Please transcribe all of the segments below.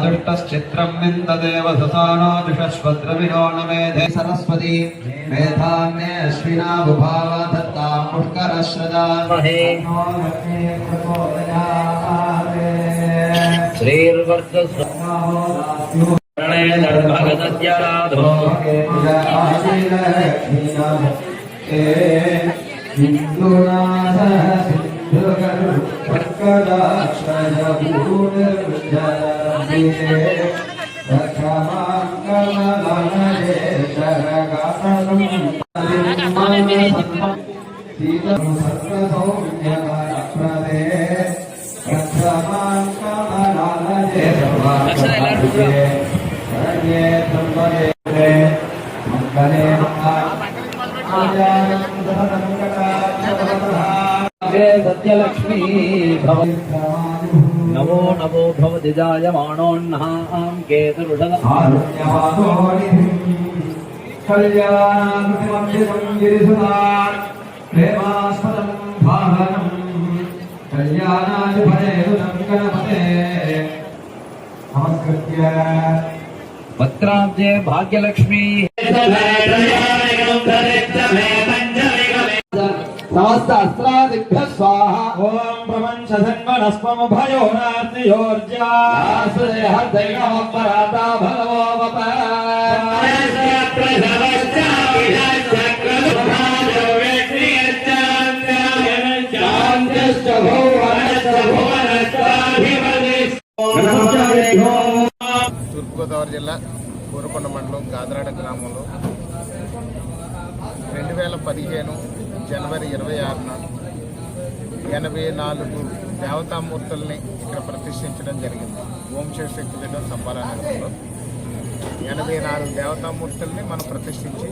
दुष्टश्चित्रं विन्ददेव ससानो दुषस्वद्रविणो न मेधे सरस्वती मेधान्ये अश्विना बुभाव दत्तां पुष्करश्रजा श्रीर्वर्धस्वरणेर्भगदद्यराधो सत्यलक्ष्मी नमो नमो भवति जायमानोऽह्नां केतुरुषद कल्याणमभिमं गिरिसुतां प्रेमास्पदं भावनं कल्याणाधिपतेरुनं गणपते नमस्कृत्य भद्राब्जे भाग्यलक्ष्मी समस्त अस्त्रादिभ्यः स्वाहा ओम प्रपंच सन्मनस्मभयो नास्तियोर्जा हृदयमपराता भगवो తూర్పుగోదావరి జిల్లా కోరుకొండ మండలం గాదరాడ గ్రామంలో 2015 జనవరి 26న 84 దేవతామూర్తుల్ని ఇక్కడ ప్రతిష్ఠించడం జరిగింది. ఓం శివశక్తి పీఠం సంపాలనలో 84 దేవతామూర్తుల్ని మనం ప్రతిష్ఠించి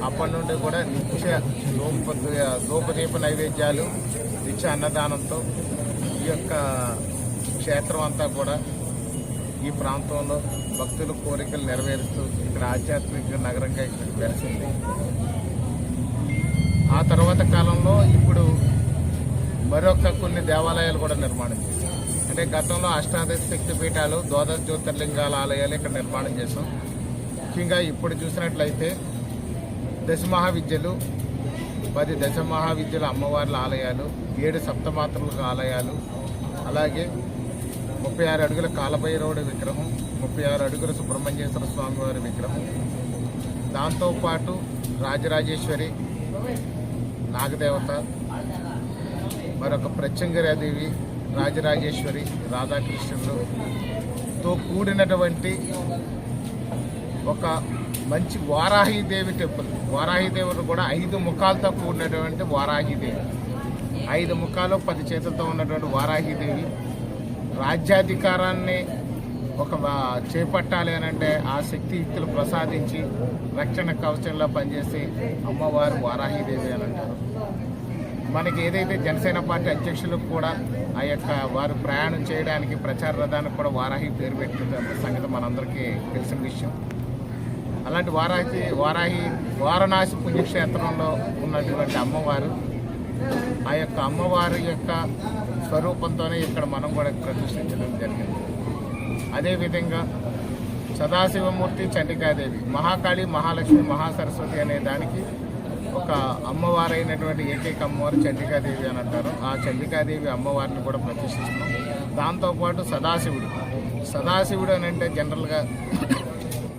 అప్పటి నుండి కూడా నిత్య ధూపదీప నైవేద్యాలు నిత్య అన్నదానంతో ఈ యొక్క క్షేత్రం అంతా కూడా ఈ ప్రాంతంలో భక్తుల కోరికలు నెరవేరుస్తూ ఇక్కడ ఆధ్యాత్మిక నగరంగా ఇక్కడ వెలిసింది. ఆ తర్వాత కాలంలో ఇప్పుడు మరొక కొన్ని దేవాలయాలు కూడా నిర్మాణం చేశాం. అంటే గతంలో అష్టాదశ శక్తి పీఠాలు, ద్వాదశ జ్యోతిర్లింగాల ఆలయాలు ఇక్కడ నిర్మాణం చేసాం. ముఖ్యంగా ఇప్పుడు చూసినట్లయితే దశమహావిద్యలు, 10 దశమహావిద్యల అమ్మవార్ల ఆలయాలు, 7 సప్తమాతృల ఆలయాలు, అలాగే 36 అడుగుల కాలభైరవుడి విగ్రహం, 36 అడుగుల సుబ్రహ్మణ్యేశ్వర స్వామి వారి విగ్రహం, దాంతోపాటు రాజరాజేశ్వరి, నాగదేవత, మరొక ప్రత్యంగిరాదేవి, రాజరాజేశ్వరి, రాధాకృష్ణులతో కూడినటువంటి ఒక మంచి వారాహీదేవి టెంపుల్. వారాహీదేవుడు కూడా 5 ముఖాలతో కూడినటువంటి వారాహీదేవి, 5 ముఖాలు 10 చేతులతో ఉన్నటువంటి వారాహీదేవి రాజ్యాధికారాన్ని చేపట్టాలి అని అంటే ఆ శక్తియుక్తులు ప్రసాదించి రక్షణ కవచంలో పనిచేసి అమ్మవారు వారాహీదేవి అని అంటారు. మనకి ఏదైతే జనసేన పార్టీ అధ్యక్షులకు కూడా ఆ యొక్క వారు ప్రయాణం చేయడానికి ప్రచార రథానికి కూడా వారాహి పేరు పెట్టింది అన్న సంగతి మనందరికీ తెలిసిన విషయం. అలాంటి వారణాసి పుణ్యక్షేత్రంలో ఉన్నటువంటి అమ్మవారు, ఆ యొక్క అమ్మవారి యొక్క స్వరూపంతోనే ఇక్కడ మనం కూడా ప్రతిష్ఠించడం జరిగింది. అదేవిధంగా సదాశివమూర్తి, చండికాదేవి, మహాకాళి, మహాలక్ష్మి, మహాసరస్వతి అనే దానికి ఒక అమ్మవారైనటువంటి ఏకైక అమ్మవారు చండికాదేవి అని అంటారు. ఆ చండికాదేవి అమ్మవారిని కూడా ప్రతిష్ఠిస్తున్నాం. దాంతోపాటు సదాశివుడు అని అంటే జనరల్గా